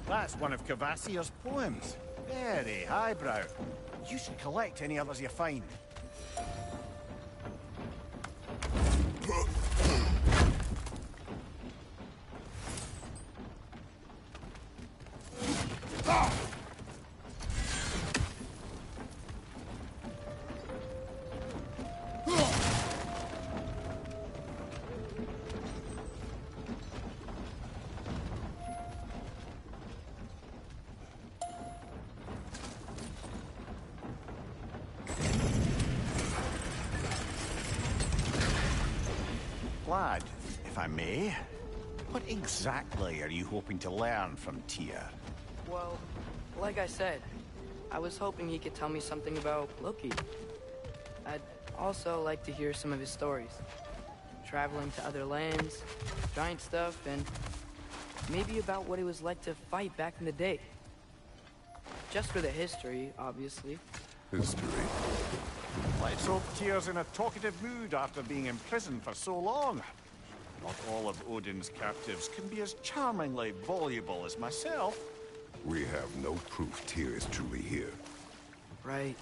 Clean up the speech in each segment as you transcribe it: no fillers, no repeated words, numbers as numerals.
That's one of Kvasir's poems. Very highbrow. You should collect any others you find. Lad, if I may, what exactly are you hoping to learn from Tyr? Well, like I said, I was hoping he could tell me something about Loki. I'd also like to hear some of his stories. Traveling to other lands, giant stuff, and maybe about what it was like to fight back in the day. Just for the history, obviously. History. Let's hope Tyr's in a talkative mood after being imprisoned for so long. Not all of Odin's captives can be as charmingly voluble as myself. We have no proof Tyr is truly here. Right.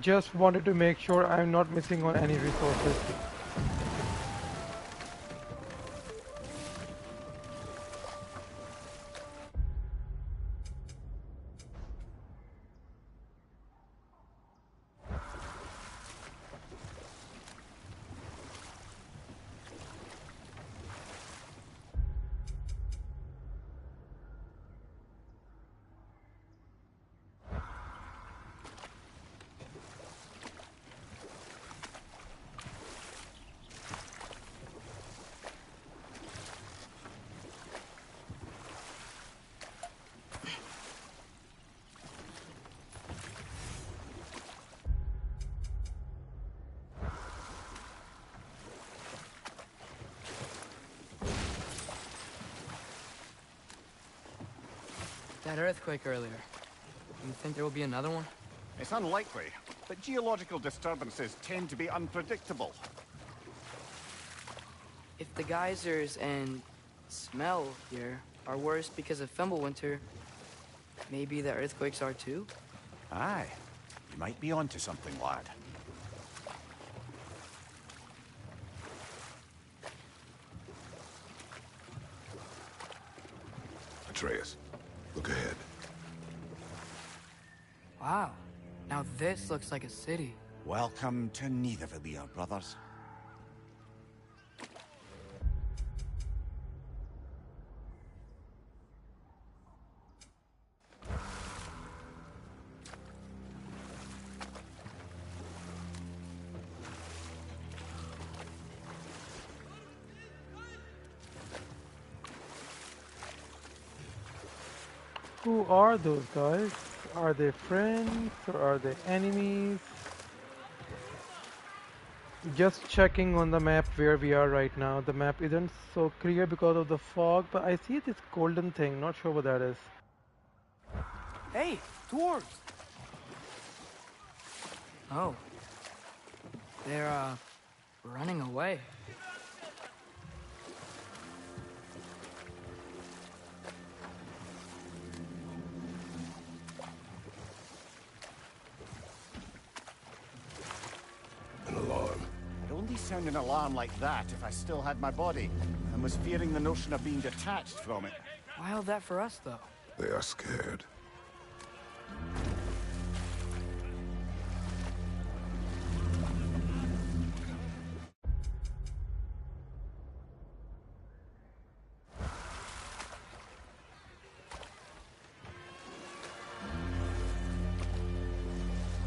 Just wanted to make sure I'm not missing on any resources. That earthquake earlier. You think there will be another one? It's unlikely, but geological disturbances tend to be unpredictable. If the geysers and smell here are worse because of Fimbulwinter, maybe the earthquakes are too? Aye, you might be onto something, lad. Atreus, look ahead. Wow. Now this looks like a city. Welcome to Nidavellir, brothers. Who are those guys? Are they friends or are they enemies? Just checking on the map where we are right now. The map isn't so clear because of the fog, but I see this golden thing. Not sure what that is. Hey, dwarves! Oh. They're, running away. An alarm. I'd only sound an alarm like that if I still had my body, and was fearing the notion of being detached from it. Wild that for us, though. They are scared.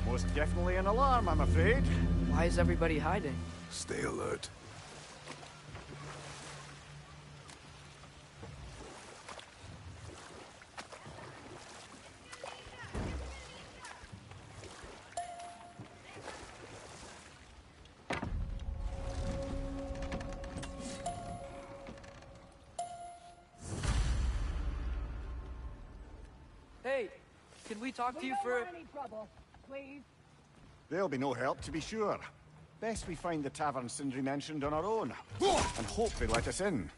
Most definitely an alarm, I'm afraid. Why is everybody hiding? Stay alert. we talk to you don't for... want any trouble, please. There'll be no help, to be sure. Best we find the tavern Sindri mentioned on our own. And hope they let us in.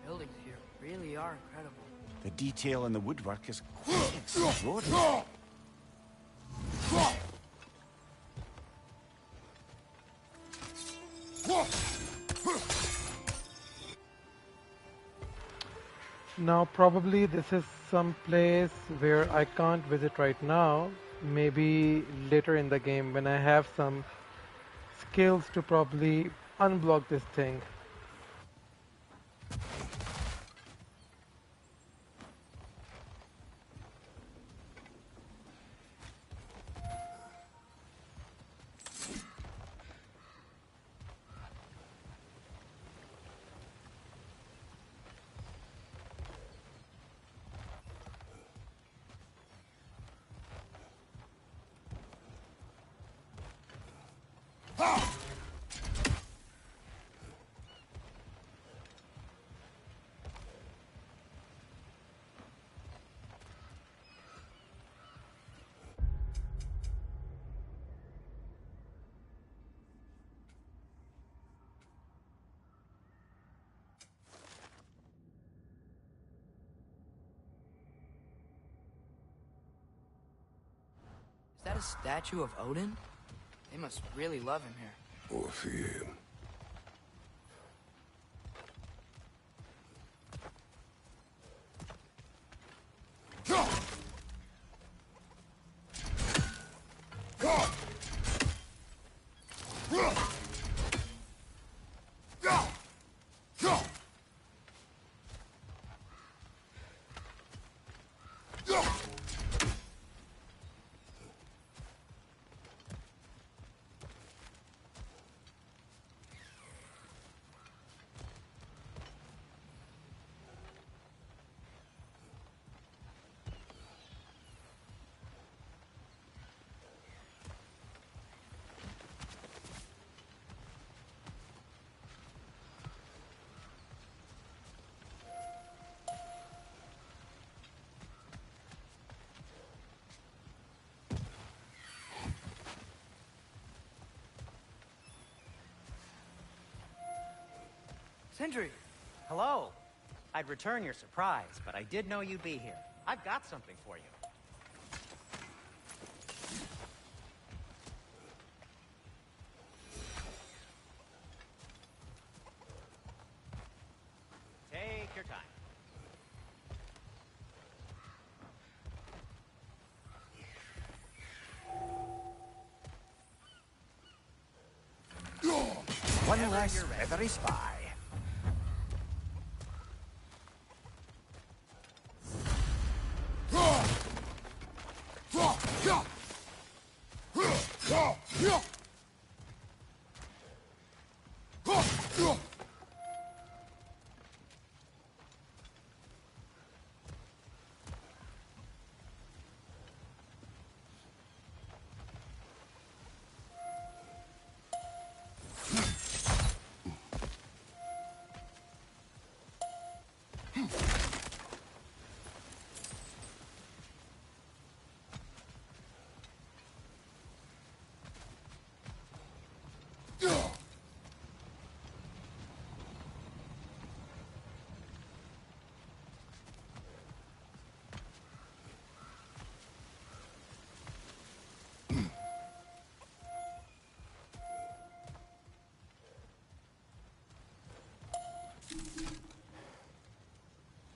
Buildings here really are incredible. The detail in the woodwork is quite extraordinary. Now probably this is some place where I can't visit right now. Maybe later in the game when I have some skills to probably unblock this thing. Is that a statue of Odin? They must really love him here. Or fear him. Sindri! Hello. I'd return your surprise, but I did know you'd be here. I've got something for you. Take your time. One less feathery spy.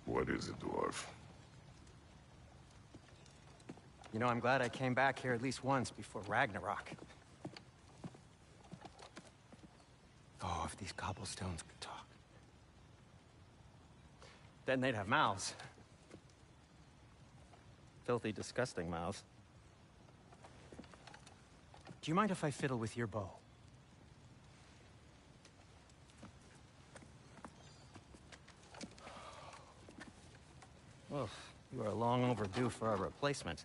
What is it, dwarf? You know, I'm glad I came back here at least once before Ragnarok. Oh, if these cobblestones could talk. Then they'd have mouths. Filthy, disgusting mouths. Do you mind if I fiddle with your bow? You are long overdue for a replacement.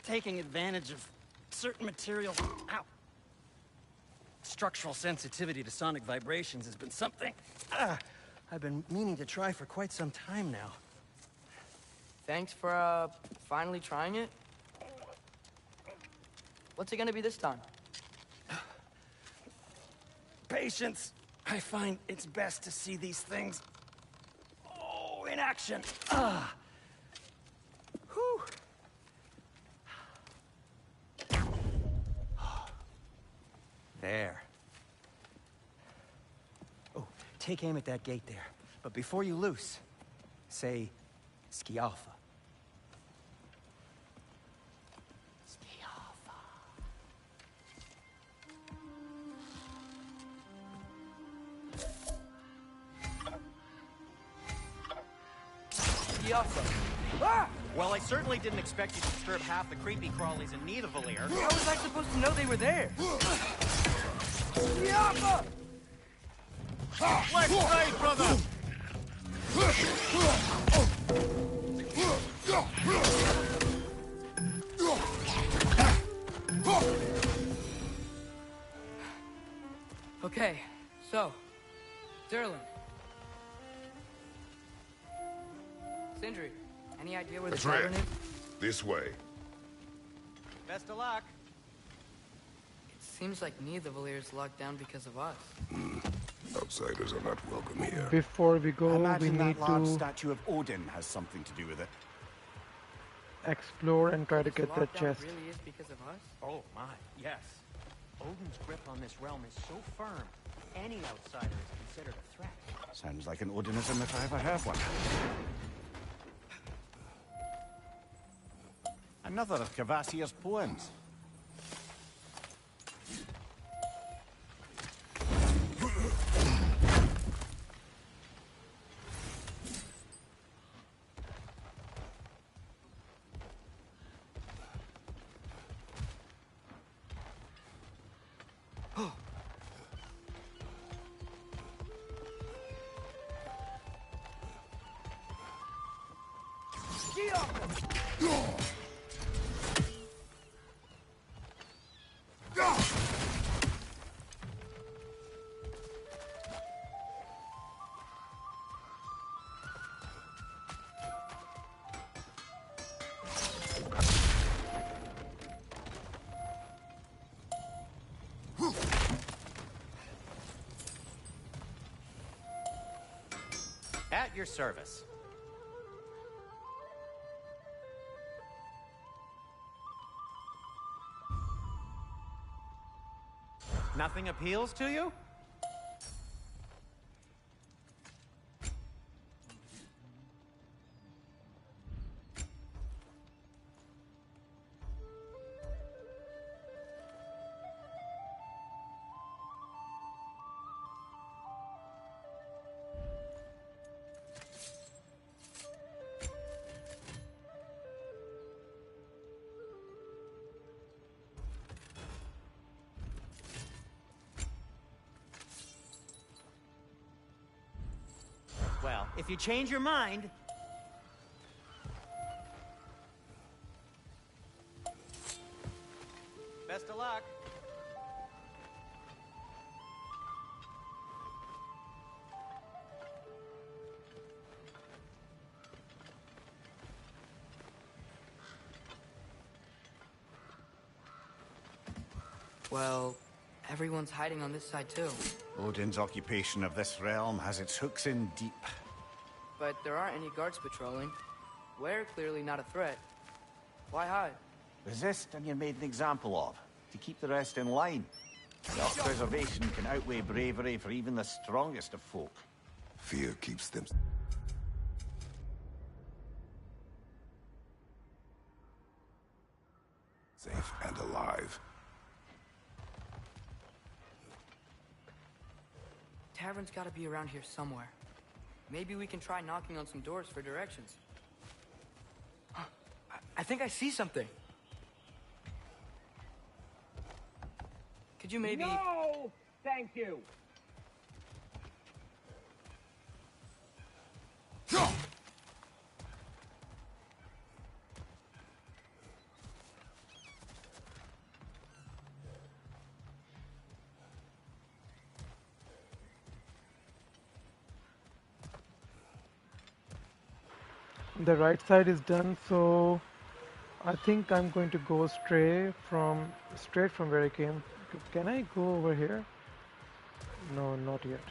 Taking advantage of certain materials. Ow. Structural sensitivity to sonic vibrations has been something I've been meaning to try for quite some time now. Thanks for, finally trying it. What's it gonna be this time? Patience. I find it's best to see these things, in action. Whew. There. Oh, take aim at that gate there. But before you loose, say, Ski Alpha. Ski Alpha. Ski Alpha. Ah! Well, I certainly didn't expect you to disturb half the creepy crawlies in Nidavellir. How was I supposed to know they were there? Left side, brother! Okay, so, Durlin. Sindri, any idea where the That's right. tavern is? This way. Best of luck. It seems like Nidavellir is locked down because of us. Outsiders are not welcome here. Before we I go, we imagine need that large to statue of Odin has something to do with it. explore and try to This get that lockdown chest. really is because of us? Oh my, yes. Odin's grip on this realm is so firm, any outsider is considered a threat. Sounds like an Odinism if I ever heard one. Another of Kvasir's poems. At your service. Nothing appeals to you? Well, if you change your mind... Best of luck. Well, everyone's hiding on this side too. Odin's occupation of this realm has its hooks in deep. But there aren't any guards patrolling. We're clearly not a threat. Why hide? Resist and you're made an example of, to keep the rest in line. Self-preservation can outweigh bravery for even the strongest of folk. Fear keeps them safe and alive. Tavern's gotta be around here somewhere. Maybe we can try knocking on some doors for directions. I think I see something. Could you maybe... No! Thank you! The right side is done, so I think I'm going to go straight from where I came. Can I go over here? No, not yet.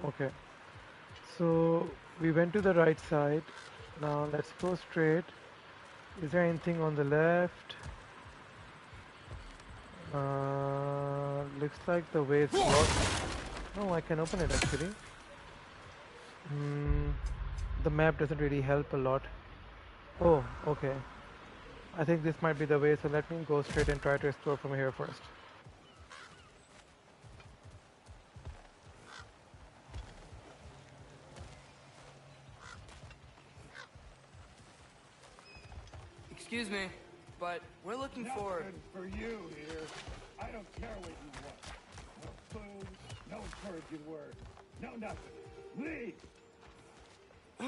Okay. So we went to the right side. Now let's go straight. Is there anything on the left? Looks like the way is blocked. Oh, I can open it actually. The map doesn't really help a lot. Oh, okay. I think this might be the way, so let me go straight and try to explore from here first. Excuse me, but we're looking for... Nothing for you here. I don't care what you want. No food, no encouraging word, no nothing. Leave! We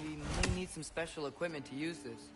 may need some special equipment to use this.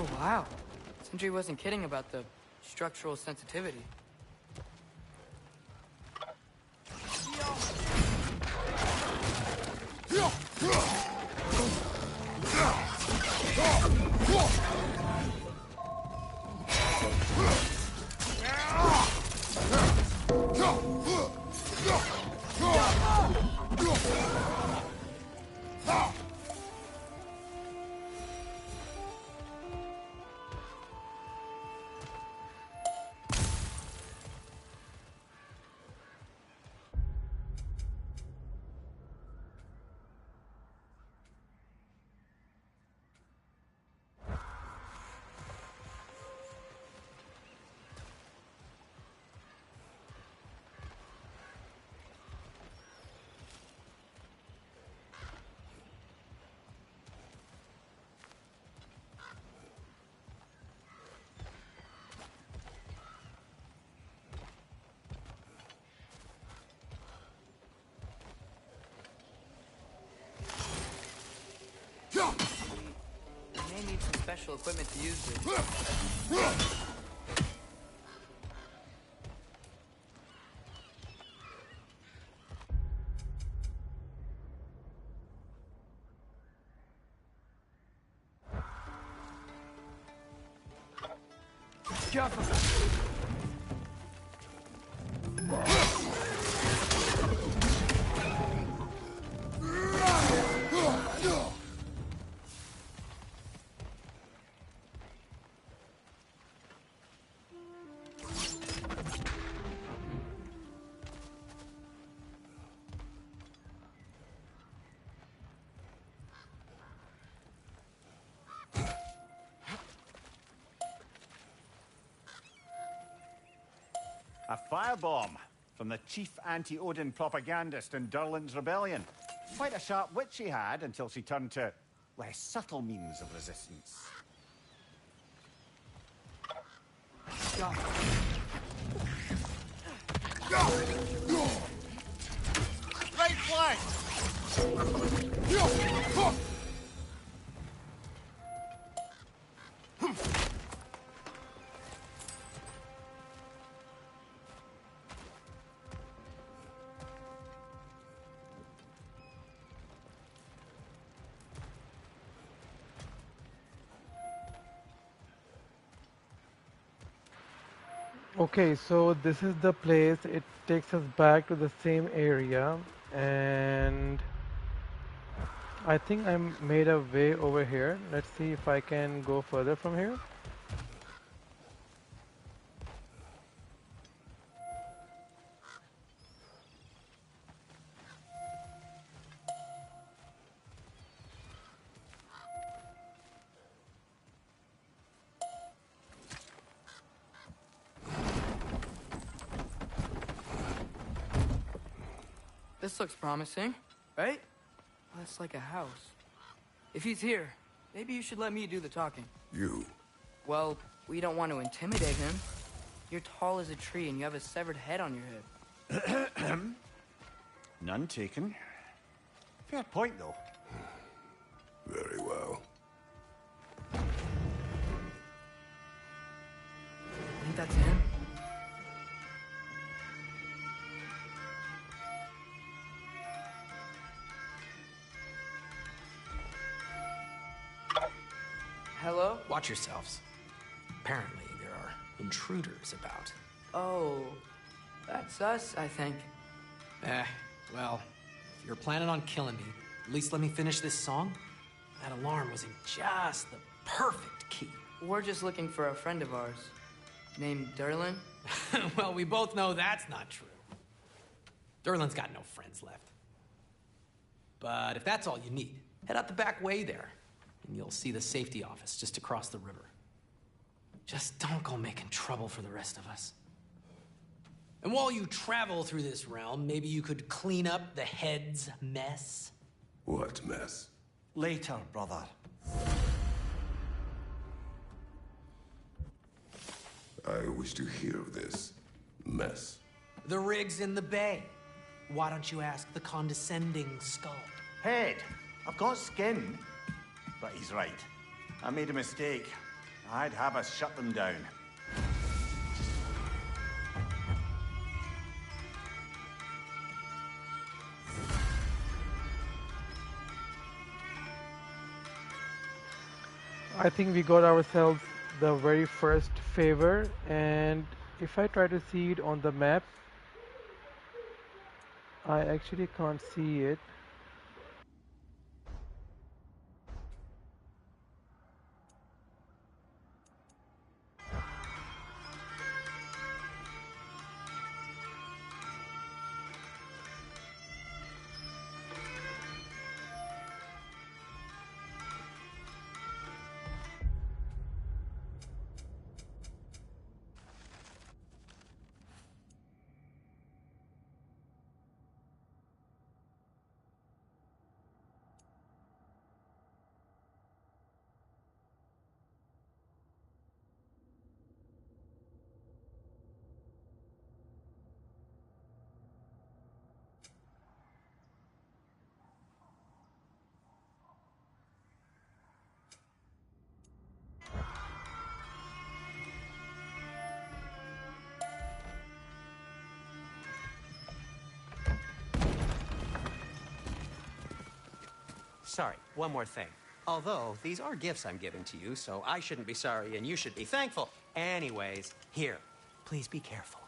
Oh, wow. Sindri wasn't kidding about the structural sensitivity. We may need some special equipment to use this. A firebomb from the chief anti-Odin propagandist in Durlin's rebellion. Quite a sharp wit she had until she turned to less subtle means of resistance. Right flank! Okay, so this is the place. It takes us back to the same area, and I think I made a way over here. Let's see if I can go further from here. This looks promising, right? That's like a house. If he's here, maybe you should let me do the talking. You. Well, we don't want to intimidate him. You're tall as a tree and you have a severed head on your head. None taken. Fair point, though. Very well. I think that's him. Hello? Watch yourselves. Apparently, there are intruders about. Oh, that's us, I think. Well, if you're planning on killing me, at least let me finish this song. That alarm was in just the perfect key. We're just looking for a friend of ours, named Derlin. Well, we both know that's not true. Derlin's got no friends left. But if that's all you need, head out the back way there, and you'll see the safety office just across the river. Just don't go making trouble for the rest of us. And while you travel through this realm, maybe you could clean up the head's mess. What mess? Later, brother. I wish to hear of this mess. The rig's in the bay. Why don't you ask the condescending skull? Head, I've got skin. But he's right. I made a mistake. I'd have us shut them down. I think we got ourselves the very first favor, and if I try to see it on the map, I actually can't see it. Sorry, one more thing. Although, these are gifts I'm giving to you, so I shouldn't be sorry and you should be thankful. Anyways, here, please be careful.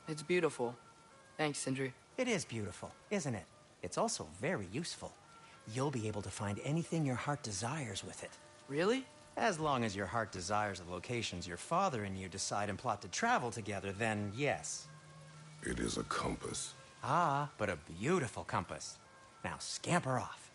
It's beautiful. Thanks, Sindri. It is beautiful, isn't it? It's also very useful. You'll be able to find anything your heart desires with it. Really? As long as your heart desires the locations your father and you decide and plot to travel together, then yes. It is a compass. Ah, but a beautiful compass. Now scamper off.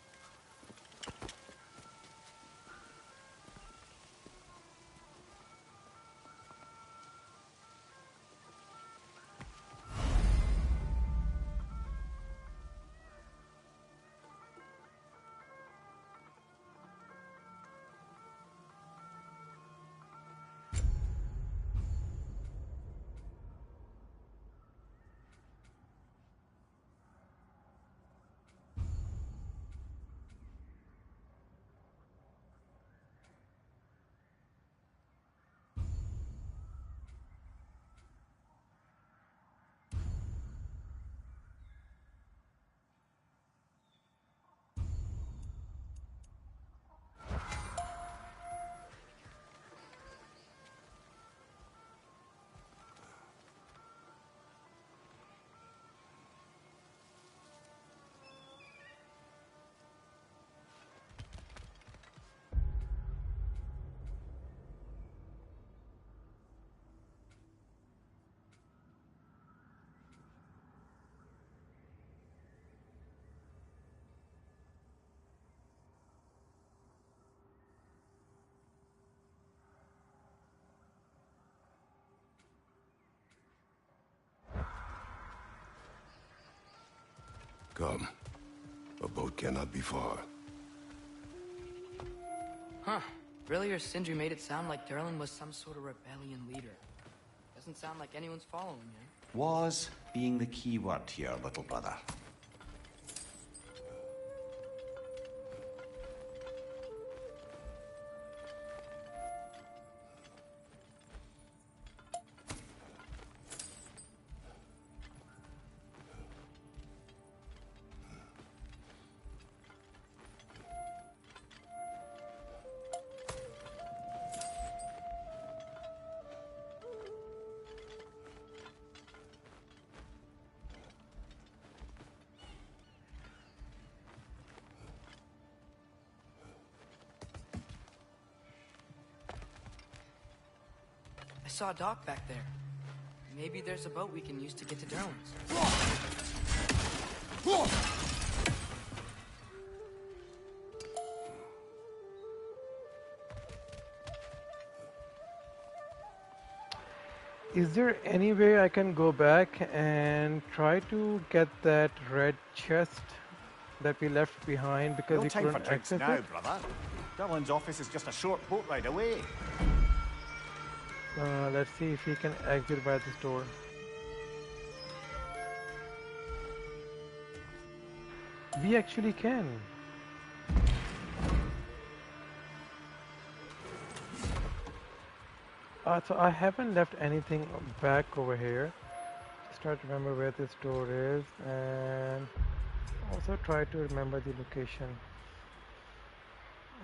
Come. A boat cannot be far. Huh. Earlier, Sindri made it sound like Durlin was some sort of rebellion leader. Doesn't sound like anyone's following him. Was being the key word here, little brother. I saw a dock back there. Maybe there's a boat we can use to get to Durlin's. Is there any way I can go back and try to get that red chest that we left behind because No we time for couldn't drinks access now, it? brother. Durlin's office is just a short boat ride away. Let's see if we can exit by this door. We actually can. So I haven't left anything back over here. Just try to remember where this door is and also try to remember the location.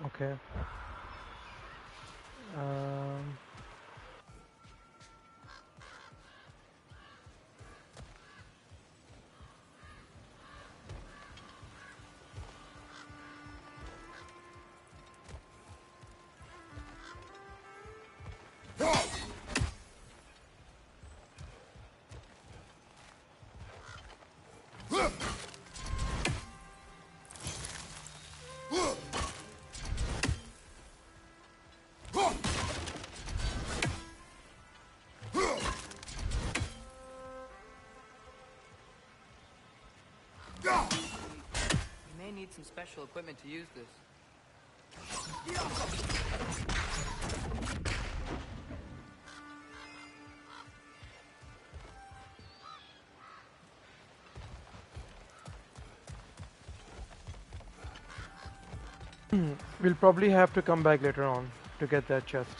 Okay. We may need some special equipment to use this. We'll probably have to come back later on to get that chest.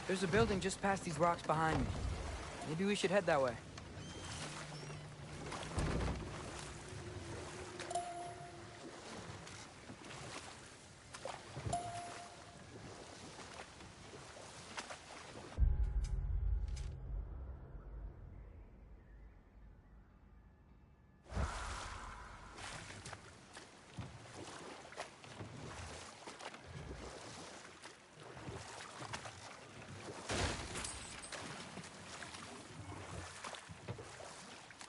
There's a building just past these rocks behind me. Maybe we should head that way.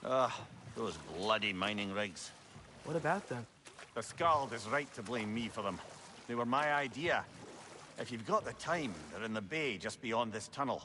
Ugh, those bloody mining rigs. What about them? The Skald is right to blame me for them. They were my idea. If you've got the time, they're in the bay just beyond this tunnel.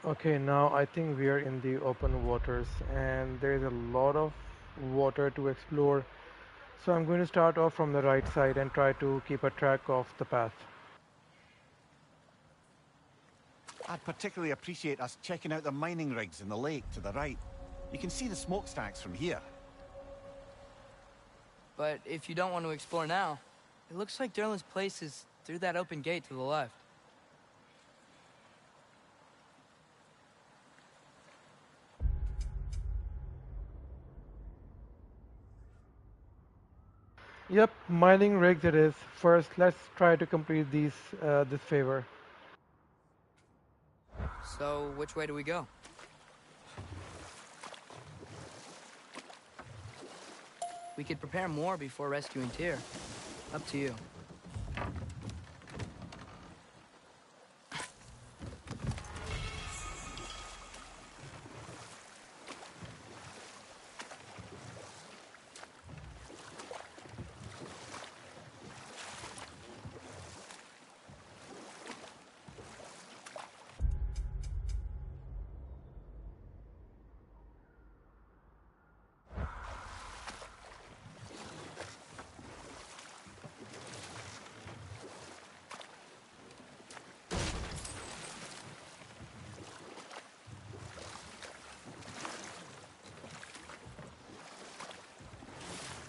Okay, now I think we are in the open waters and there is a lot of water to explore. So I'm going to start off from the right side and try to keep a track of the path. I'd particularly appreciate us checking out the mining rigs in the lake to the right. You can see the smokestacks from here. But if you don't want to explore now, it looks like Derlin's place is through that open gate to the left. Yep, mining rigs it is. First, let's try to complete this favor. So, which way do we go? We could prepare more before rescuing Tyr. Up to you.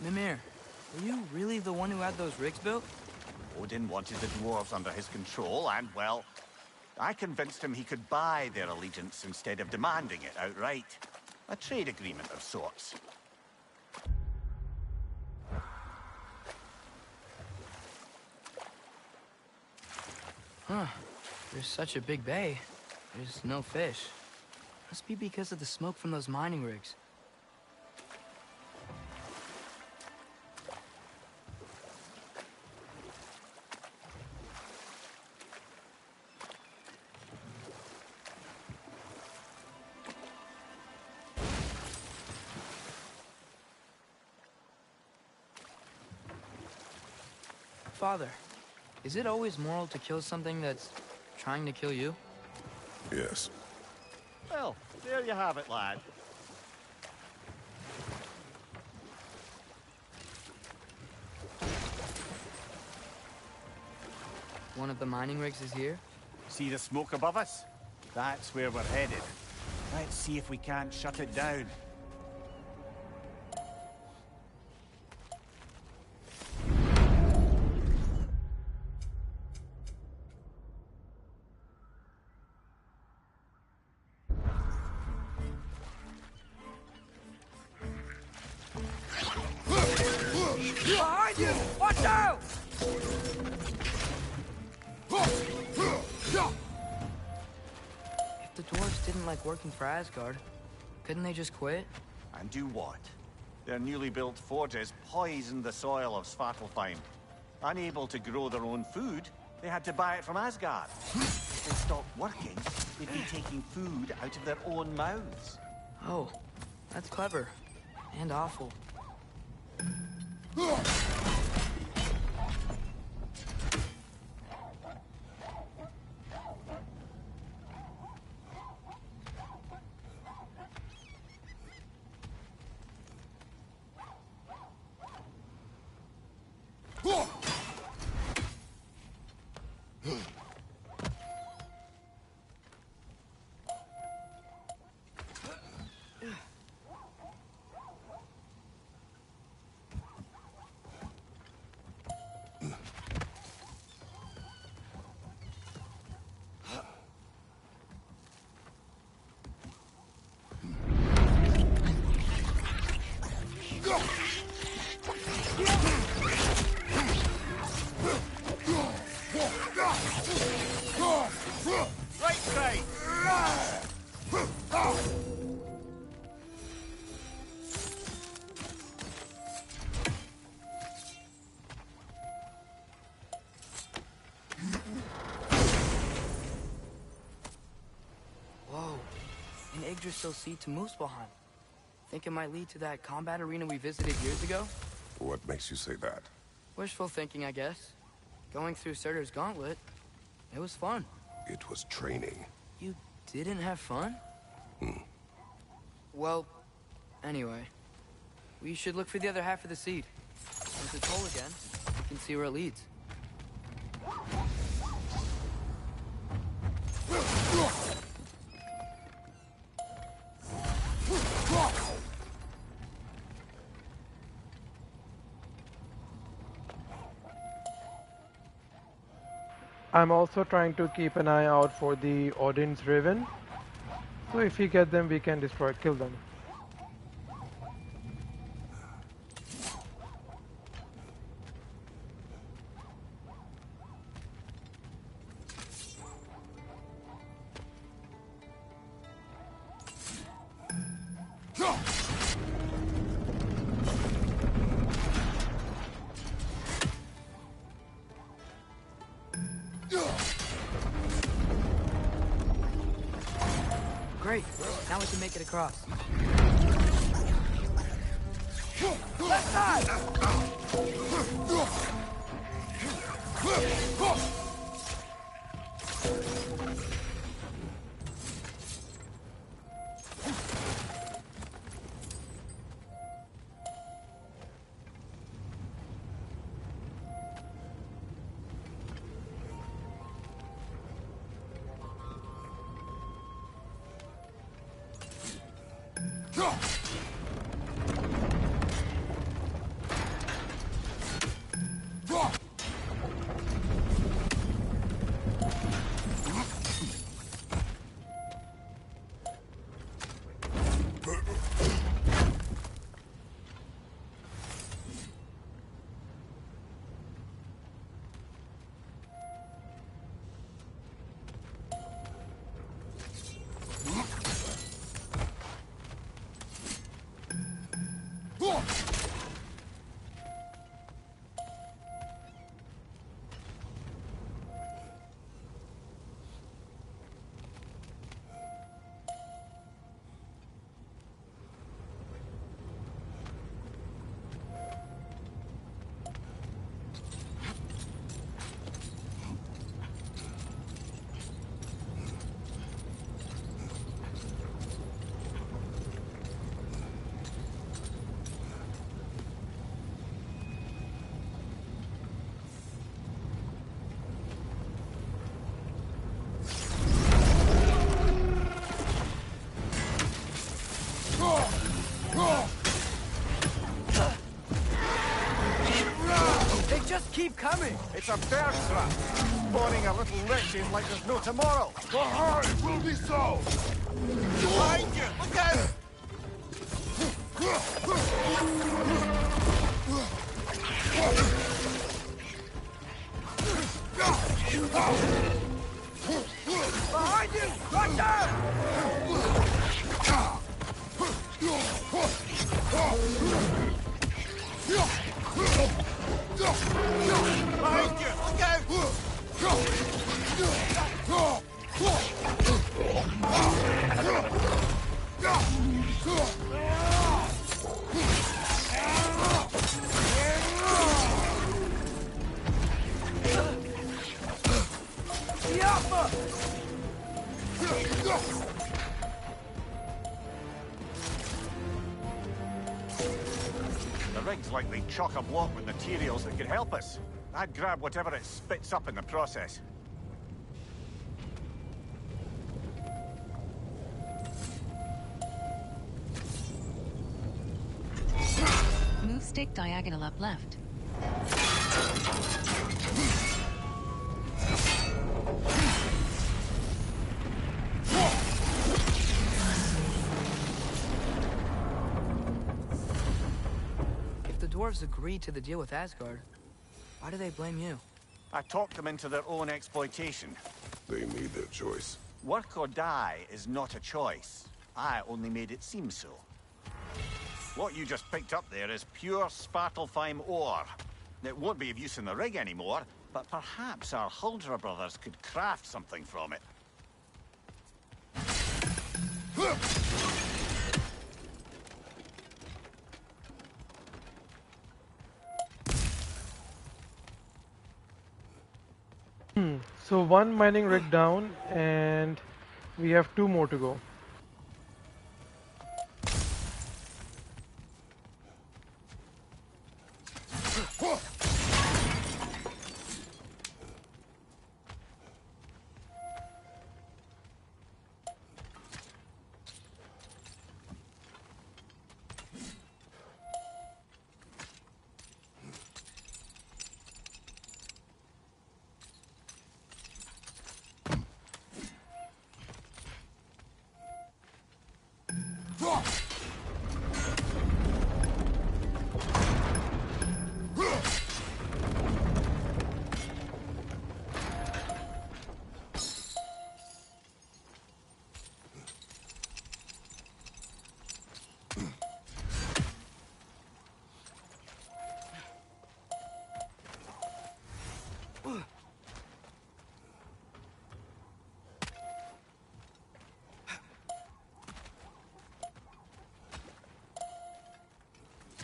Mimir, were you really the one who had those rigs built? Odin wanted the dwarves under his control, and, well, I convinced him he could buy their allegiance instead of demanding it outright. A trade agreement of sorts. Huh. There's such a big bay. There's no fish. Must be because of the smoke from those mining rigs. Father, is it always moral to kill something that's trying to kill you? Yes. Well, there you have it, lad. One of the mining rigs is here? See the smoke above us? That's where we're headed. Let's see if we can't shut it down. Behind you! Watch out! If the dwarves didn't like working for Asgard, couldn't they just quit? And do what? Their newly built forges poisoned the soil of Svartalfheim. Unable to grow their own food, they had to buy it from Asgard. If they stopped working, they'd be taking food out of their own mouths. Oh, that's clever. And awful. Yggdrasil Sea to Muspelheim. Think it might lead to that combat arena we visited years ago? What makes you say that? Wishful thinking, I guess. Going through Surtur's gauntlet, it was fun. It was training. You didn't have fun? Well, anyway. We should look for the other half of the seed. Once it's whole again, we can see where it leads. I'm also trying to keep an eye out for the Odin's Raven. So if we get them, we can kill them. Great. Now we can make it across. Left side! They just keep coming! It's a bear trap. Spawning a little wretches like there's no tomorrow. For her, it will be so! Behind you! Look out! Behind you! Watch out! Behind you! Look out! The rig's likely chock-a-block with materials that could help us. I'd grab whatever it spits up in the process. Move stick diagonal up left. If the dwarves agreed to the deal with Asgard, why do they blame you? I talked them into their own exploitation. They made their choice. Work or die is not a choice. I only made it seem so. What you just picked up there is pure Svartalfheim ore. It won't be of use in the rig anymore, but perhaps our Huldra brothers could craft something from it. So one mining rig down, and we have two more to go.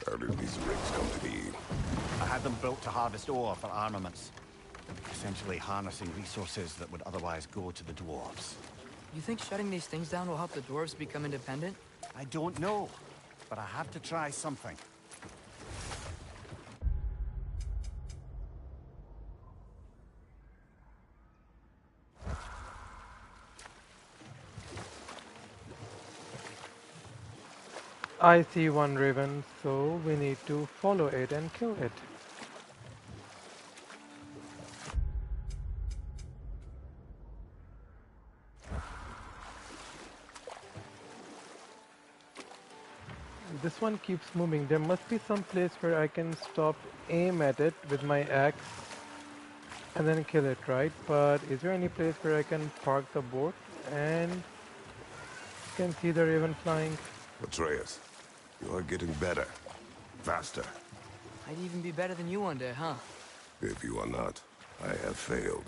How did these rigs come to be? I had them built to harvest ore for armaments. Essentially harnessing resources that would otherwise go to the dwarves. You think shutting these things down will help the dwarves become independent? I don't know, but I have to try something. I see one raven, so we need to follow it and kill it. This one keeps moving. There must be some place where I can stop, aim at it with my axe, and then kill it, right? But is there any place where I can park the boat and can see the raven flying? Atreus, you are getting better. Faster. I'd even be better than you one day, huh? If you are not, I have failed.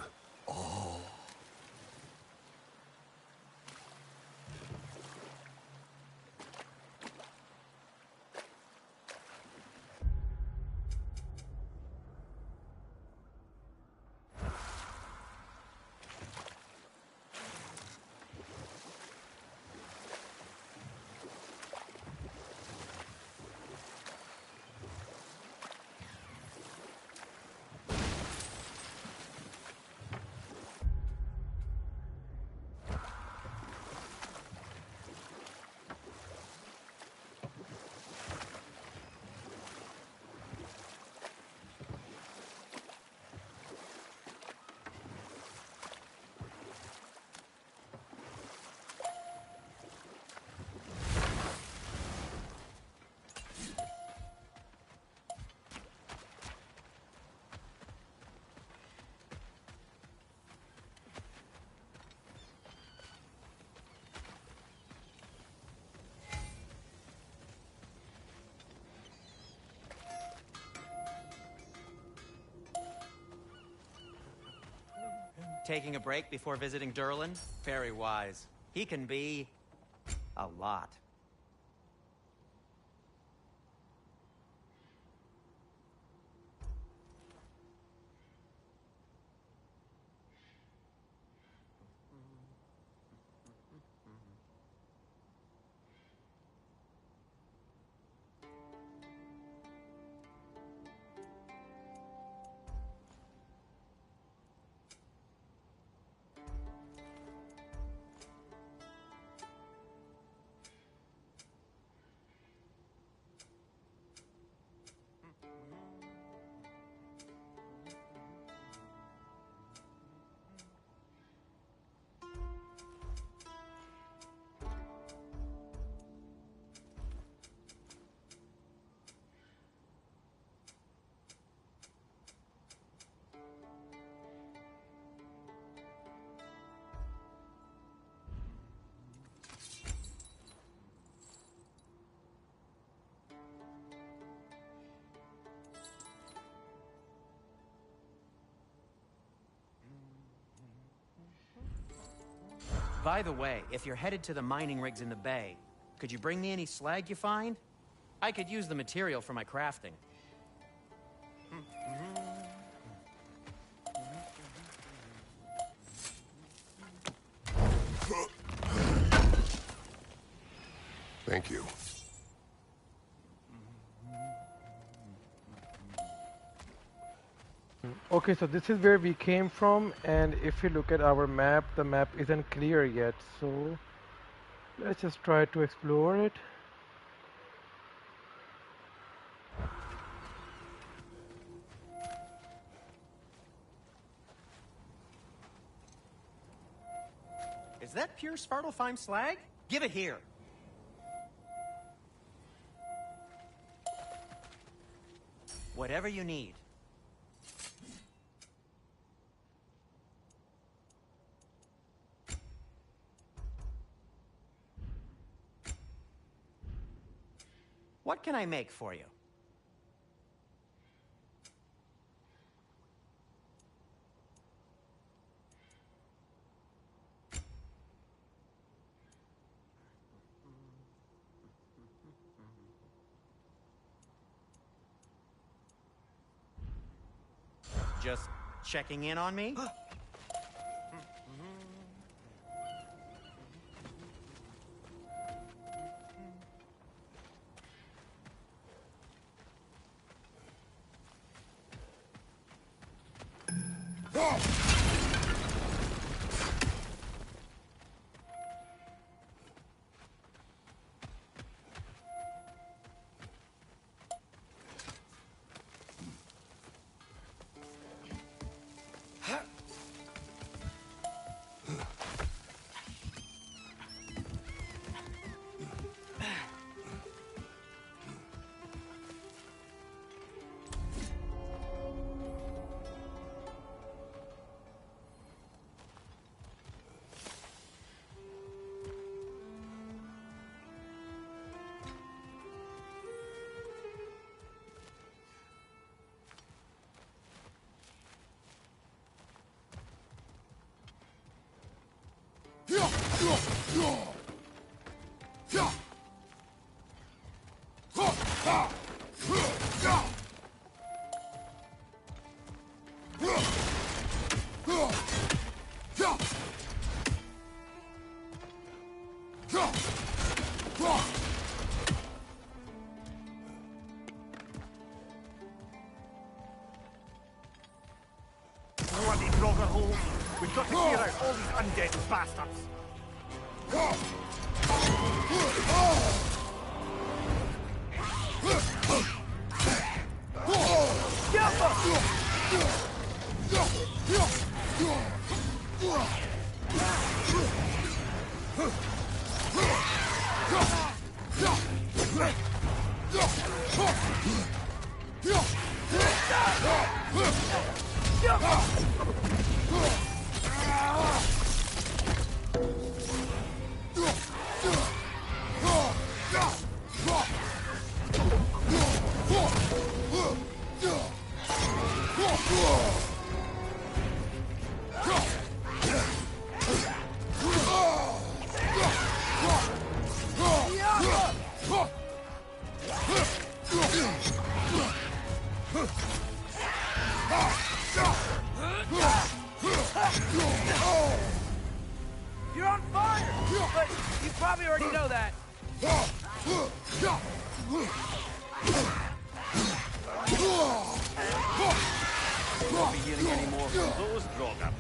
Taking a break before visiting Durlin? Very wise. He can be a lot. By the way, if you're headed to the mining rigs in the bay, could you bring me any slag you find? I could use the material for my crafting. Thank you. Okay, so this is where we came from, and if you look at our map, the map isn't clear yet, so let's just try to explore it. Is that pure Svartalfheim slag? Give it here. Whatever you need. What can I make for you? Just checking in on me? Bloody Brogger holes! We've got to clear out all these undead bastards! You're on fire! But you probably already know that. Won't be hearing any more from those Brogger.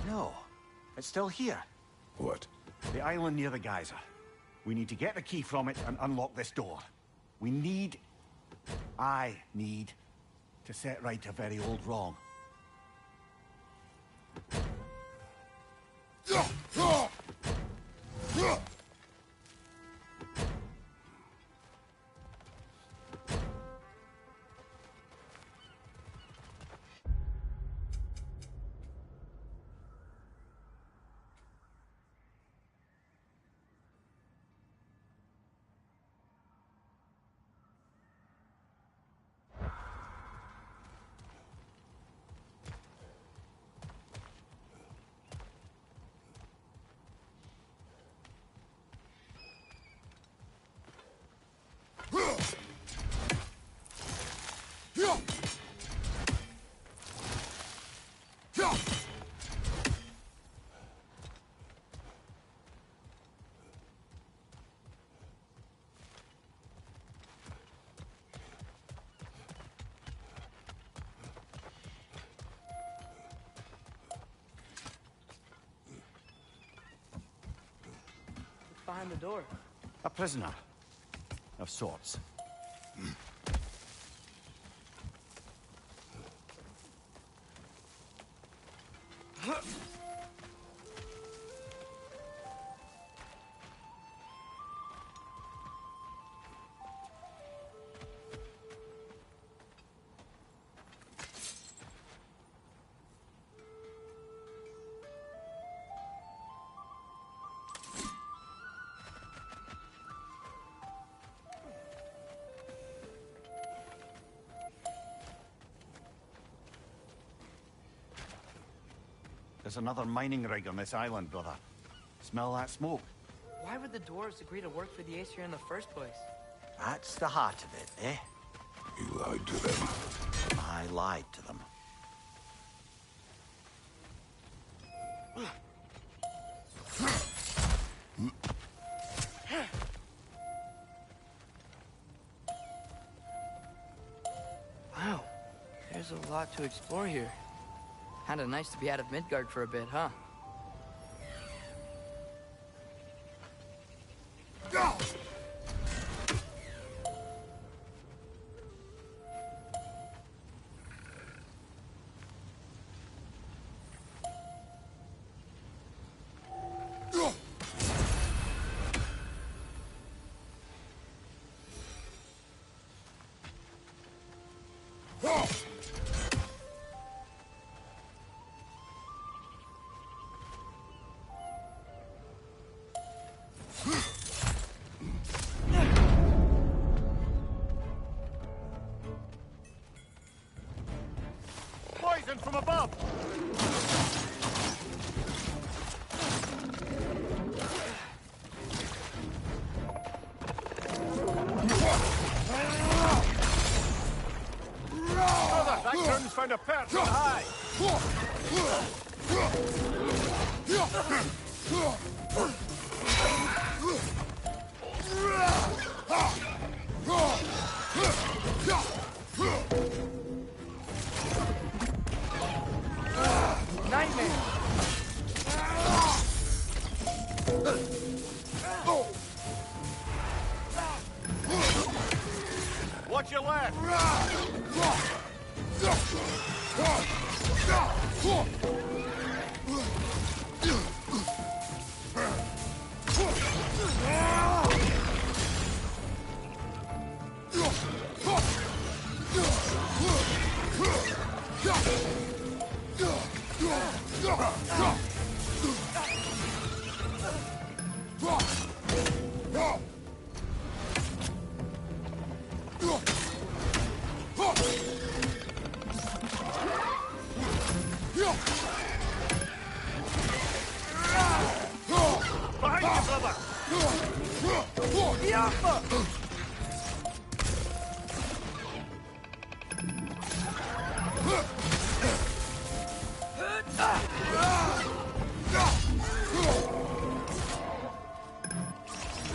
No, it's still here. What? The island near the geyser. We need to get the key from it and unlock this door. I need to set right a very old wrong. Behind the door. A prisoner. Of sorts. There's another mining rig on this island, brother. Smell that smoke? Why would the dwarves agree to work for the Aesir in the first place? That's the heart of it, eh? You lied to them. I lied to them. Wow, there's a lot to explore here. Kinda nice to be out of Midgard for a bit, huh? Poison from above! Brother, that ground's found a perch on high! Nightmare! Watch your left! Behind you, brother!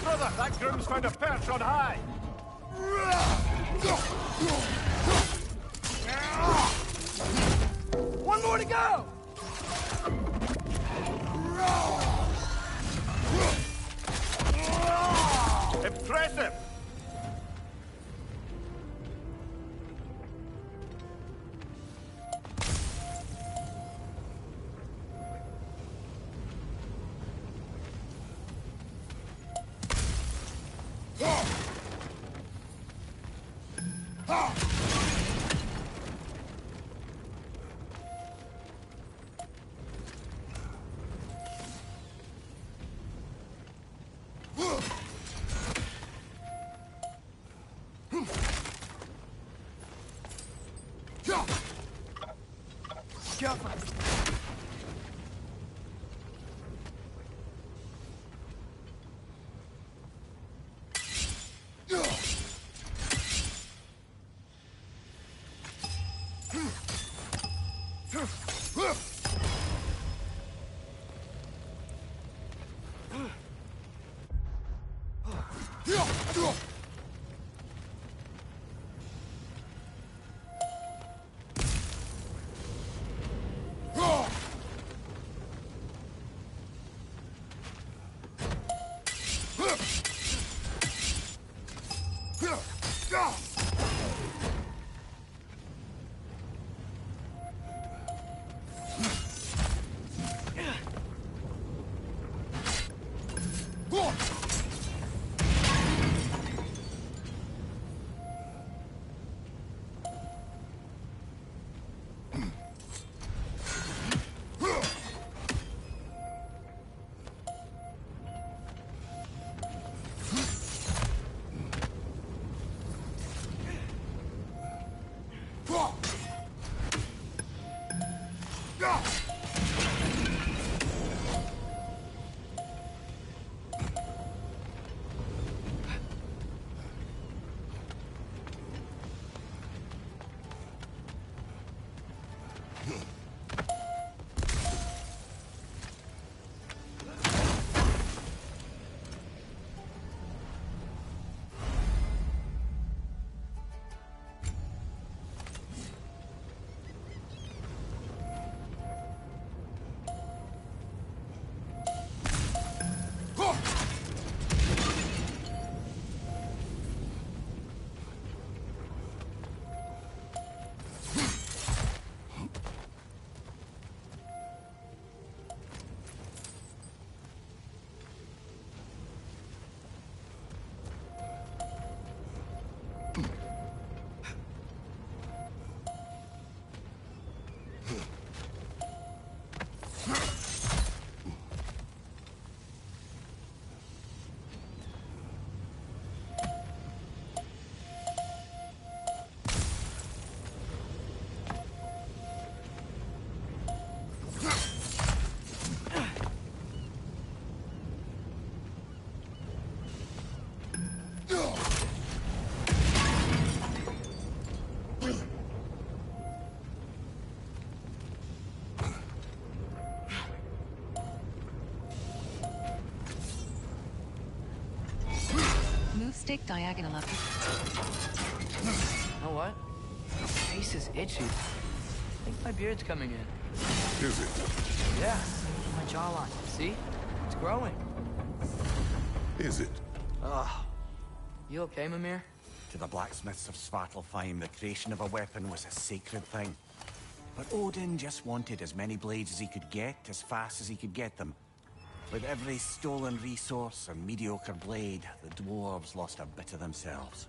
Brother, that groom's found a perch on high! One more to go! Impressive! Move stick diagonal up. You know what? My face is itchy. I think my beard's coming in. Is it? Yeah, my jawline. See? It's growing. Is it? You okay, Mimir? To the blacksmiths of Svartalfheim, the creation of a weapon was a sacred thing. But Odin just wanted as many blades as he could get, as fast as he could get them. With every stolen resource or mediocre blade, the dwarves lost a bit of themselves.